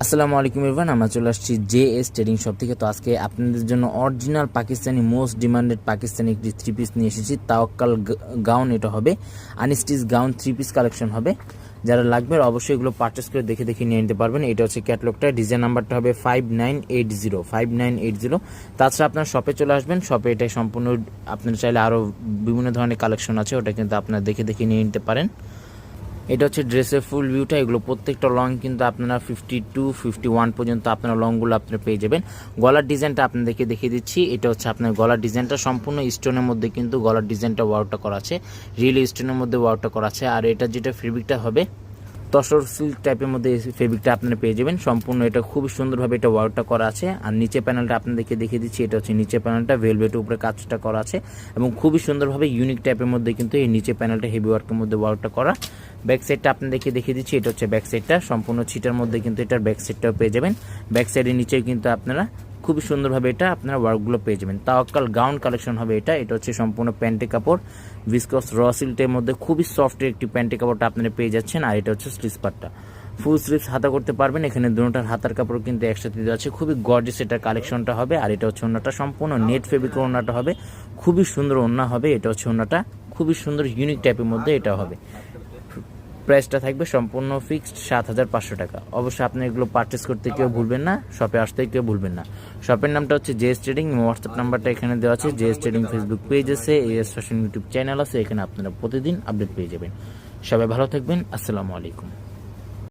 আসসালামু আলাইকুম এভরিওয়ান, আমরা চলে আসছি জেএস ট্রেডিং শপ থেকে। তো আজকে আপনাদের জন্য original Pakistani most demanded Pakistani একটি থ্রি পিস নিয়ে এসেছি। তাওয়াক্কাল গাউন, এটা হবে unstitch gown three piece collection হবে। যারা লাগবে অবশ্যই এগুলো পারচেস করে দেখে দেখে নিয়ে নিতে পারবেন। এটা হচ্ছে ক্যাটলগটা, ডিজাইন নাম্বারটা হবে 5980। তাছাড়া আপনার শপে চলে আসবেন, শপে এটা সম্পূর্ণ আপনার চাইলে আরও বিভিন্ন ধরনের কালেকশন আছে, ওটা কিন্তু আপনারা দেখে দেখে নিয়ে নিতে পারেন। এটা হচ্ছে ড্রেসের ফুল ভিউটা। এগুলো প্রত্যেকটা লং কিন্তু আপনারা 52-51 পর্যন্ত আপনারা লংগুলো আপনারা পেয়ে যাবেন। গলার ডিজাইনটা আপনাদেরকে দেখিয়ে দিচ্ছি। এটা হচ্ছে আপনার গলার ডিজাইনটা সম্পূর্ণ স্টোনের মধ্যে কিন্তু গলার ডিজাইনটা ওয়ার্কটা করা আছে, রিয়েল স্টোনের মধ্যে ওয়ার্কটা করা আছে। আর এটা যেটা ফেব্রিকটা হবে তসর সিল্ক টাইপের মধ্যে ফেব্রিকটা আপনারা পেয়ে যাবেন। সম্পূর্ণ এটা খুবই সুন্দরভাবে এটা ওয়ার্কটা করা আছে। আর নিচে প্যানেলটা আপনাদেরকে দেখিয়ে দিচ্ছি। এটা হচ্ছে নিচে প্যানেলটা ভেলভেটের উপরে কাজটা করা আছে এবং খুবই সুন্দরভাবে ইউনিক টাইপের মধ্যে কিন্তু এই নিচে প্যানেলটা হেভি ওয়ার্কের মধ্যে ওয়ার্কটা করা। ব্যাক সাইডটা আপনাদেরকে দেখিয়ে দিচ্ছি। এটা হচ্ছে ব্যাক সাইডটা, সম্পূর্ণ ছিটার মধ্যে কিন্তু এটার ব্যাক সাইডটাও পেয়ে যাবেন। ব্যাক সাইডের নিচে কিন্তু আপনারা খুবই সুন্দরভাবে এটা আপনারা ওয়ার্কগুলো পেয়ে যাবেন। তাওয়াক্কাল গাউন কালেকশন হবে এটা। এটা হচ্ছে সম্পূর্ণ প্যান্টে কাপড়, ভিসকস র সিল্কের মধ্যে খুবই সফট একটি প্যান্টে কাপড়টা আপনারা পেয়ে যাচ্ছেন। আর এটা হচ্ছে স্লিভস পার্টটা, ফুল স্লিভস হাতা করতে পারবেন। এখানে দুটোটার হাতার কাপড় কিন্তু একসাথে দেওয়া আছে, খুবই গর্জিয়াস এটার কালেকশনটা হবে। আর এটা হচ্ছে ওন্নাটা, সম্পূর্ণ নেট ফেব্রিকের ওন্নাটা হবে, খুবই সুন্দর ওন্না হবে। এটা হচ্ছে ওন্নাটা, খুবই সুন্দর ইউনিক টাইপের মধ্যে এটা হবে। প্রাইসটা থাকবে সম্পূর্ণ ফিক্সড 7500 টাকা। অবশ্যই আপনি এগুলো পারচেস করতে কেউ ভুলবেন না, শপে আসতে কেউ ভুলবেন না। শপের নামটা হচ্ছে জেএস ট্রেডিং, হোয়াটসঅ্যাপ নাম্বারটা এখানে দেওয়া আছে। জেএস ট্রেডিং ফেসবুক পেজ আছে, এএস ফ্যাশন ইউটিউব চ্যানেল আছে, এখানে আপনারা প্রতিদিন আপডেট পেয়ে যাবেন। সবাই ভালো থাকবেন, আসসালামু আলাইকুম।